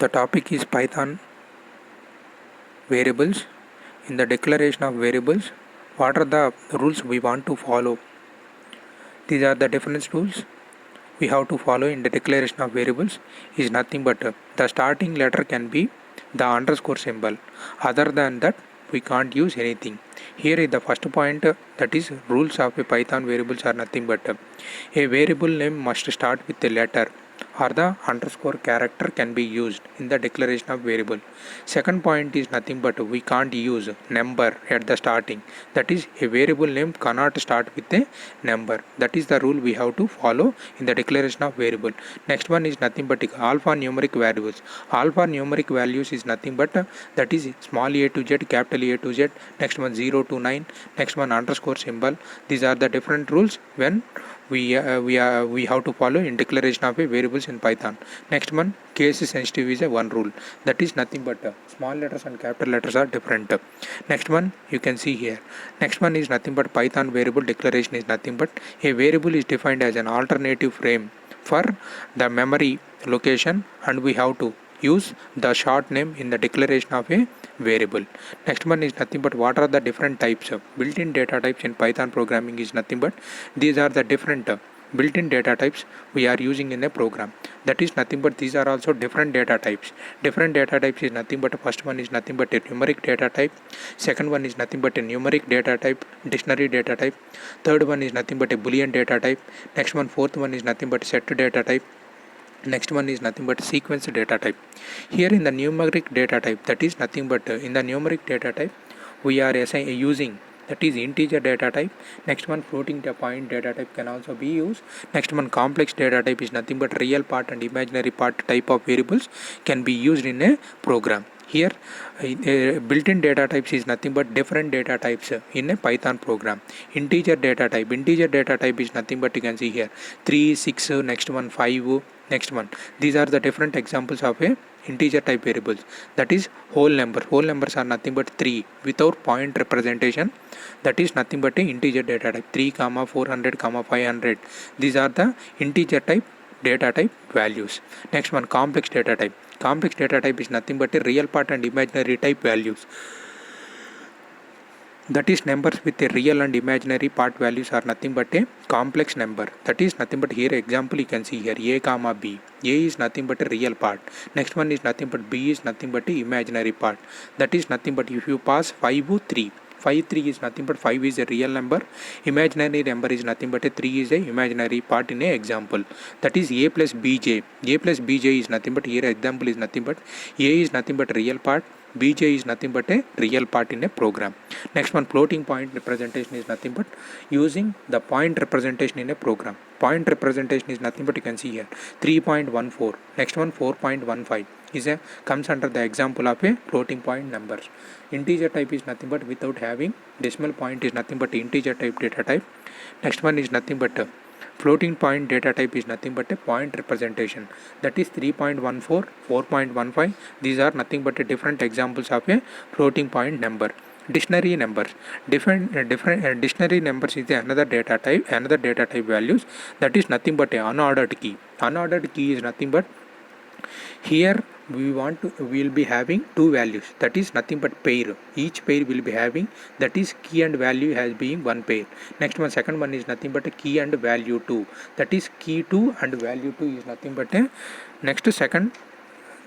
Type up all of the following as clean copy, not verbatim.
The topic is Python variables. In the declaration of variables, what are the rules we want to follow? These are the different rules we have to follow in the declaration of variables. Is nothing but the starting letter can be the underscore symbol. Other than that, we can't use anything. Here is the first point, that is rules of a Python variables are nothing but a variable name must start with a letter or the underscore character can be used in the declaration of variable. Second point is nothing but we can't use number at the starting. That is, a variable name cannot start with a number. That is the rule we have to follow in the declaration of variable. Next one is nothing but alphanumeric variables. Alphanumeric values is nothing but that is small a to z, capital A to z. Next one 0 to 9. Next one underscore symbol. These are the different rules when we have to follow in declaration of a variables in Python. Next one, case sensitive is a one rule. That is nothing but small letters and capital letters are different. Next one you can see here. Next one is nothing but Python variable declaration is nothing but a variable is defined as an alternative frame for the memory location, and we have to use the short name in the declaration of a variable. Next one is nothing but what are the different types of built-in data types in Python programming is nothing but these are the different built-in data types we are using in a program. That is nothing but these are also different data types. Different data types is nothing but first one is nothing but a numeric data type. Second one is nothing but a numeric data type, dictionary data type. Third one is nothing but a boolean data type. Next one, fourth one is nothing but set data type. Next one is nothing but sequence data type. Here in the numeric data type, that is nothing but in the numeric data type we are using that is integer data type. Next one, floating point data type can also be used. Next one, complex data type is nothing but real part and imaginary part type of variables can be used in a program. Here built-in data types is nothing but different data types in a Python program. Integer data type is nothing but you can see here 3, 6, next one 5, next one. These are the different examples of a integer type variables. That is whole numbers are nothing but 3 without point representation. That is nothing but a integer data type 3, 400, 500. These are the integer type data type values. Next one, complex data type. Complex data type is nothing but a real part and imaginary type values. That is numbers with a real and imaginary part values are nothing but a complex number. That is nothing but here example you can see here a comma b. A is nothing but a real part. Next one is nothing but b is nothing but a imaginary part. That is nothing but if you pass 5, 3. 5, 3 is nothing but 5 is a real number. Imaginary number is nothing but a 3 is a imaginary part in a example. That is a plus bj. A plus bj is nothing but here example is nothing but a is nothing but a real part. Bj is nothing but a real part in a program. Next one, floating point representation is nothing but using the point representation in a program. Point representation is nothing but you can see here 3.14. Next one 4.15 is a comes under the example of a floating point numbers. Integer type is nothing but without having decimal point is nothing but integer type data type. Next one is nothing but floating point data type is nothing but a point representation. That is 3.14, 4.15. These are nothing but a different examples of a floating point number. Dictionary numbers. Different dictionary numbers is another data type values. That is nothing but a unordered key. Unordered key is nothing but here we will be having two values, that is nothing but pair. Each pair will be having that is key and value has being one pair. Next one, second one is nothing but a key and value 2. That is key 2 and value 2 is nothing but a next second,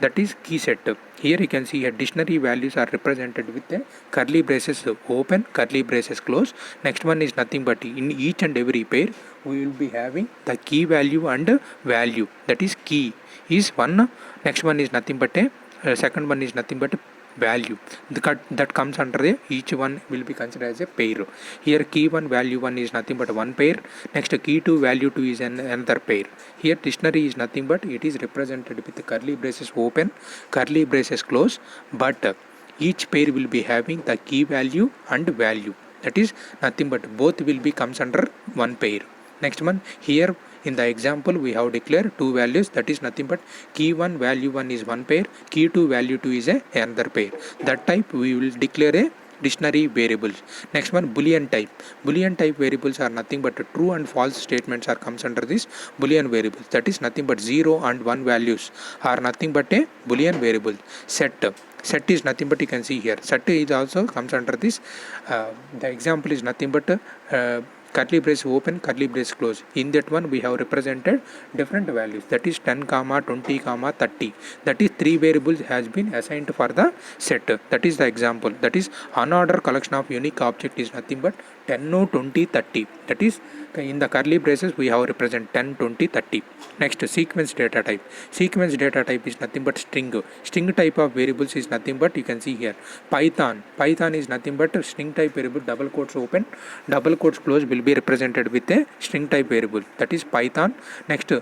that is key set. Here you can see here dictionary values are represented with a curly braces open, curly braces close. Next one is nothing but in each and every pair we will be having the key value and value. That is key is one. Next one is nothing but a second one is nothing but a value. That comes under a each one will be considered as a pair. Here key 1 value 1 is nothing but one pair. Next key 2 value 2 is another pair. Here dictionary is nothing but it is represented with the curly braces open, curly braces close, but each pair will be having the key value and value. That is nothing but both will be comes under one pair. Next one, here in the example we have declared two values, that is nothing but key 1 value 1 is one pair, key 2 value 2 is another pair. That type we will declare a dictionary variables. Next one, boolean type. Boolean type variables are nothing but true and false statements are comes under this boolean variables. That is nothing but 0 and 1 values are nothing but a boolean variable. Set is nothing but you can see here. Set is also comes under this. The example is nothing but curly brace open, curly brace close. In that one we have represented different values, that is 10 comma 20 comma 30. That is 3 variables has been assigned for the set. That is the example. That is unordered collection of unique object is nothing but 10, 20, 30. That is in the curly braces we have represent 10, 20, 30. Next, sequence data type. Sequence data type is nothing but string. String type of variables is nothing but you can see here Python. Python is nothing but a string type variable, double quotes open, double quotes close will be represented with a string type variable. That is Python. Next,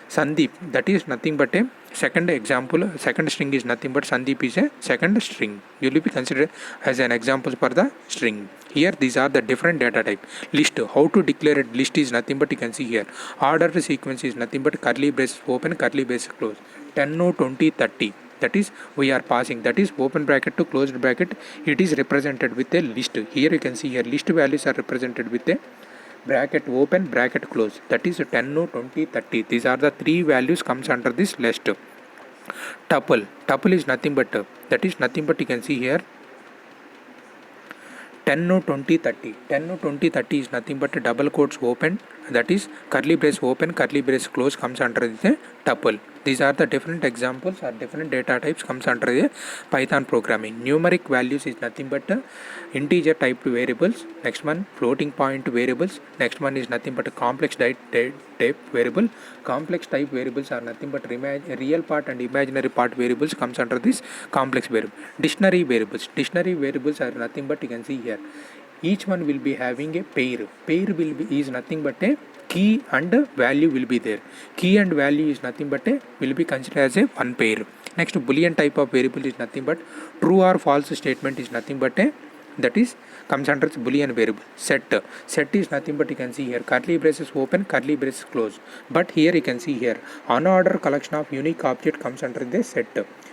Sandeep, that is nothing but a second example. Second string is nothing but Sandeep is a second string. You will be considered as an example for the string. Here these are the different data type. List, how to declare a list is nothing but you can see here ordered sequence is nothing but curly braces open, curly braces close, 10, 20, 30. That is we are passing, that is open bracket to closed bracket, it is represented with a list. Here you can see here list values are represented with a bracket open, bracket close, that is 10, 20, 30. These are the 3 values comes under this list. Tuple is nothing but that is nothing but you can see here 10, 20, 30. 10, 20, 30 is nothing but double quotes open, that is curly brace open, curly brace close comes under the tuple. These are the different examples or different data types comes under the Python programming. Numeric values is nothing but integer type variables. Next one, floating point variables. Next one is nothing but a complex type variable. Complex type variables are nothing but real part and imaginary part variables comes under this complex variable. Dictionary variables. Dictionary variables are nothing but you can see here each one will be having a pair. Pair will be is nothing but a key and value will be there. Key and value is nothing but a will be considered as a one pair. Next, boolean type of variable is nothing but true or false statement is nothing but a that is comes under boolean variable. Set is nothing but you can see here curly braces open, curly braces close, but here you can see here unordered collection of unique object comes under the set.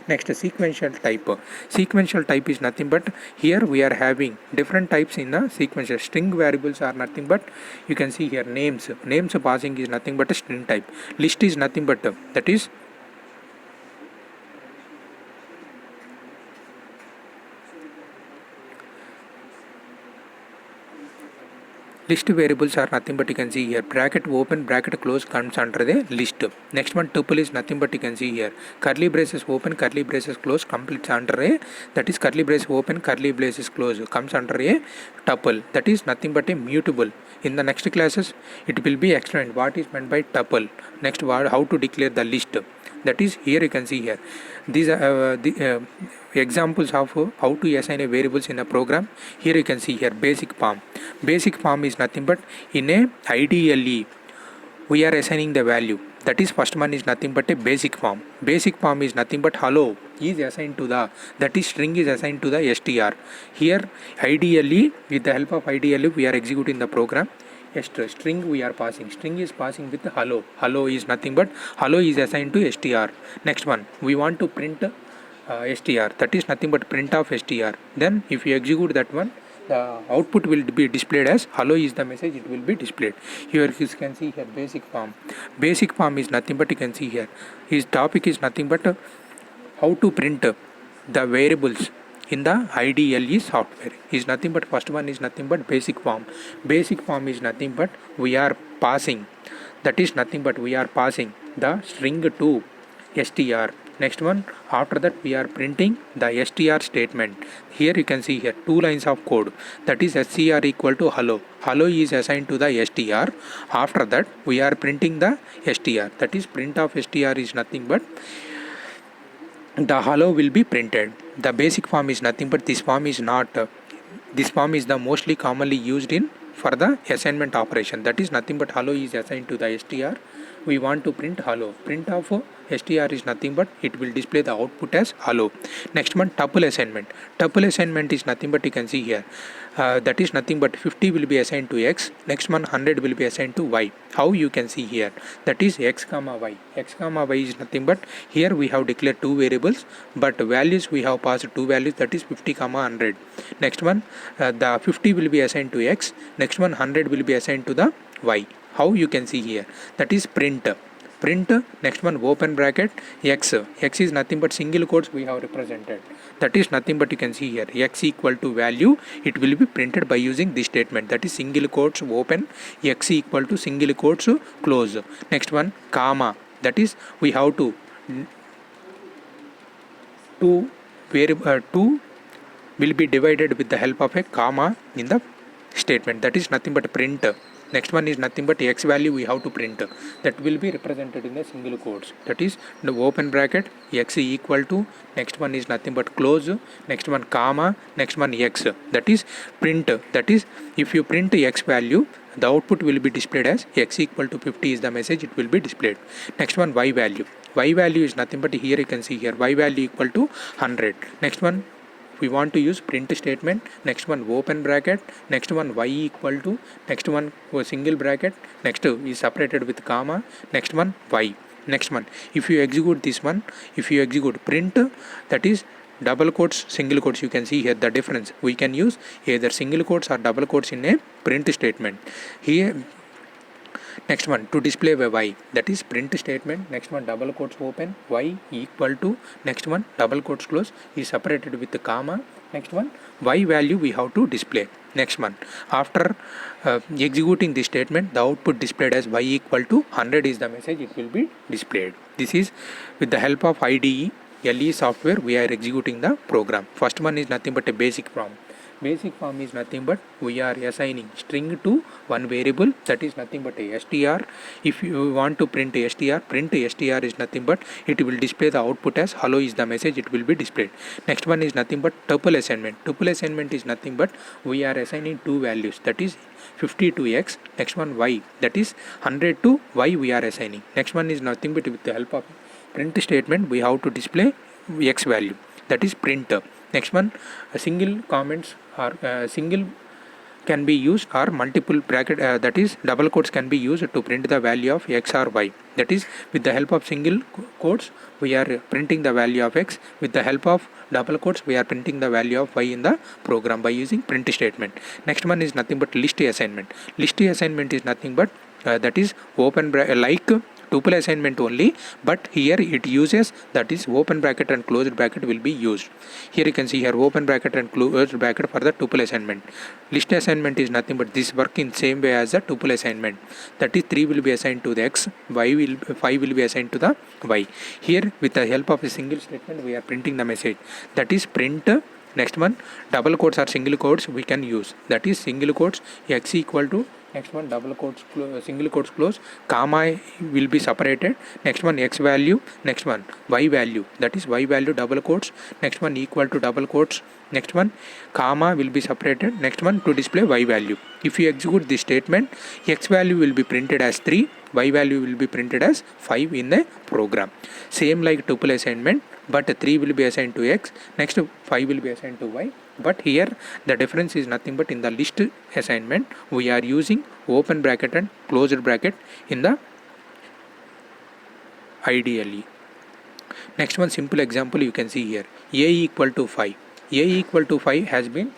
Next, sequential type. Sequential type is nothing but here we are having different types in the sequential. String variables are nothing but you can see here names passing is nothing but a string type. List is nothing but that is list variables are nothing but you can see here bracket open, bracket close comes under the list. Next one, tuple is nothing but you can see here curly braces open, curly braces close completes under a that is curly braces open, curly braces close comes under a tuple. That is nothing but a mutable. In the next classes it will be explained what is meant by tuple. Next, how to declare the list. That is here you can see here these are the examples of how to assign a variables in a program. Here you can see here basic form. Basic form is nothing but in a IDLE we are assigning the value. That is first one is nothing but a basic form. Basic form is nothing but hello is assigned to the that is string is assigned to the str. Here IDLE, with the help of IDLE we are executing the program. String we are passing, string is passing with hello. Hello is nothing but hello is assigned to str. Next one, we want to print str, that is nothing but print of str. Then if you execute that one, the output will be displayed as hello is the message, it will be displayed. Here you can see here basic form. Basic form is nothing but you can see here his topic is nothing but how to print the variables in the IDLE software is nothing but first one is nothing but basic form. Basic form is nothing but we are passing, that is nothing but we are passing the string to str. Next one, after that we are printing the str statement. Here you can see here 2 lines of code, that is scr equal to hello. Hello is assigned to the str. After that we are printing the str, that is print of str is nothing but the hello will be printed. The basic form is nothing but this form is not this form is the mostly commonly used in for the assignment operation. That is nothing but hello is assigned to the str. We want to print hello. Print of str is nothing but it will display the output as hello. Next one, tuple assignment. Tuple assignment is nothing but you can see here that is nothing but 50 will be assigned to x, next one 100 will be assigned to y. How you can see here, that is x comma y. X comma y is nothing but, here we have declared two variables, but values we have passed two values, that is 50 comma 100. Next one, the 50 will be assigned to x, next one 100 will be assigned to the y. How you can see here, that is print. Next one open bracket x. X is nothing but single quotes we have represented, that is nothing but you can see here x equal to value, it will be printed by using this statement, that is single quotes open, x equal to single quotes close. Next one comma, that is we have to two variable two will be divided with the help of a comma in the statement, that is nothing but print. Next one is nothing but x value we have to print, that will be represented in the single quotes, that is the open bracket x equal to, next one is nothing but close, next one comma, next one x, that is print. That is if you print x value, the output will be displayed as x equal to 50 is the message, it will be displayed. Next one y value. Y value is nothing but, here you can see here y value equal to 100. Next one we want to use print statement, next one open bracket, next one y equal to, next one single bracket, next is separated with comma, next one y. Next one, if you execute this one, if you execute print, that is double quotes, single quotes, you can see here the difference. We can use either single quotes or double quotes in a print statement. Here next one to display y, that is print statement, next one double quotes open, y equal to, next one double quotes close is separated with the comma, next one y value we have to display. Next one, after executing this statement, the output displayed as y equal to 100 is the message, it will be displayed. This is with the help of IDE LE software we are executing the program. First one is nothing but a basic form. Basic form is nothing but we are assigning string to one variable, that is nothing but a str. If you want to print str, print str is nothing but it will display the output as hello is the message, it will be displayed. Next one is nothing but tuple assignment. Tuple assignment is nothing but we are assigning two values, that is 50 to x, next one y, that is 100 to y we are assigning. Next one is nothing but with the help of print statement we have to display x value, that is print. Next one, single comments or single can be used, or multiple bracket, that is double quotes can be used to print the value of x or y. That is with the help of single quotes we are printing the value of x, with the help of double quotes we are printing the value of y in the program by using print statement. Next one is nothing but list assignment. List assignment is nothing but that is open like tuple assignment only, but here it uses, that is open bracket and closed bracket will be used. Here you can see here open bracket and closed bracket for the tuple assignment. List assignment is nothing but this work in same way as the tuple assignment, that is 3 will be assigned to the x, 5 will be assigned to the y. Here with the help of a single statement we are printing the message, that is print. Next one, double quotes or single quotes we can use, that is single quotes x equal to, next one double quotes single quotes close, comma will be separated, next one x value, next one y value, that is y value double quotes, next one equal to double quotes, next one comma will be separated, next one to display y value. If you execute this statement, x value will be printed as 3, y value will be printed as 5 in the program. Same like tuple assignment, but 3 will be assigned to x, next 5 will be assigned to y. But here the difference is nothing but in the list assignment we are using open bracket and closed bracket in the IDLE. Next one simple example you can see here, a equal to 5. A equal to 5 has been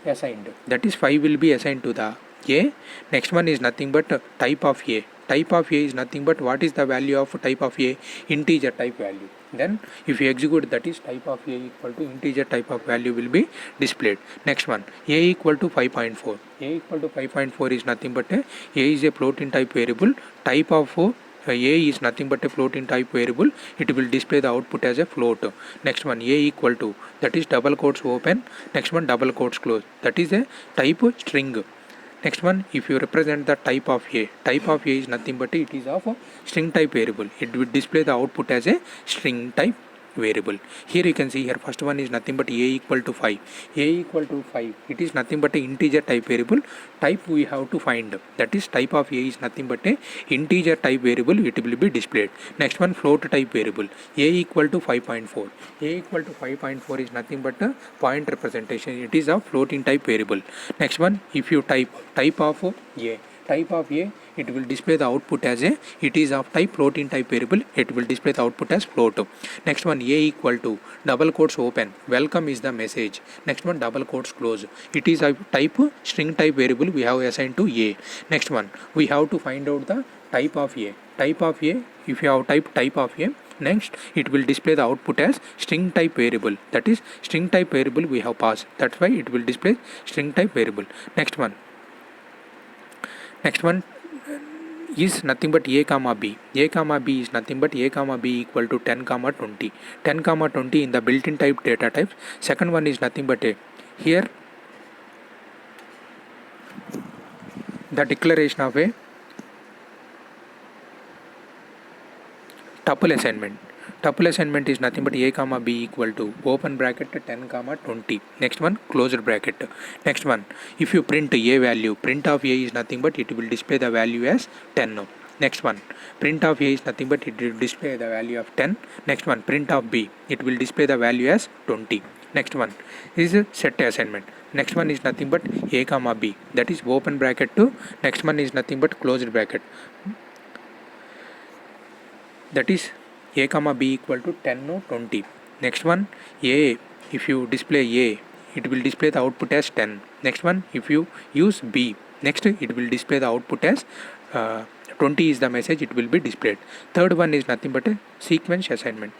assigned, that is 5 will be assigned to the a. Next one is nothing but type of a. Type of a is nothing but what is the value of type of a, integer type value. Then if you execute, that is type of a equal to integer type of value will be displayed. Next one, a equal to 5.4. A equal to 5.4 is nothing but a is a floating type variable. Type of a is nothing but a floating type variable, it will display the output as a float. Next one, a equal to, that is double quotes open, next one double quotes close, that is a type string. Next one, if you represent the type of a is nothing but it is of a string type variable, it will display the output as a string type variable. Here you can see here first one is nothing but a equal to 5. A equal to 5, it is nothing but a integer type variable. Type we have to find, that is type of a is nothing but a integer type variable, it will be displayed. Next one, float type variable, a equal to 5.4. A equal to 5.4 is nothing but a point representation, it is a floating type variable. Next one, if you type of a, it will display the output as a, it is of type floating type variable, it will display the output as float. Next one, a equal to double quotes open, welcome is the message. Next one, double quotes close, it is a type string type variable we have assigned to a. Next one, we have to find out the type of a. If you have type of a, next it will display the output as string type variable, that is string type variable we have passed, that's why it will display string type variable. Next one is nothing but a comma b. A comma b is nothing but a comma b equal to 10 comma 20. 10 comma 20 in the built-in type data types. Second one is nothing but a, here the declaration of a tuple assignment. Tuple assignment is nothing but a comma b equal to open bracket 10 comma 20. Next one, closed bracket. Next one, if you print a value, print of a is nothing but it will display the value as 10. Next one, print of a is nothing but it will display the value of 10. Next one, print of b, it will display the value as 20. Next one is a set assignment. Next one is nothing but a comma b, that is open bracket to, next one is nothing but closed bracket, that is a comma b equal to 10 or 20. Next one, a, if you display a, it will display the output as 10. Next one, if you use b, next it will display the output as 20 is the message, it will be displayed. Third one is nothing but a sequence assignment.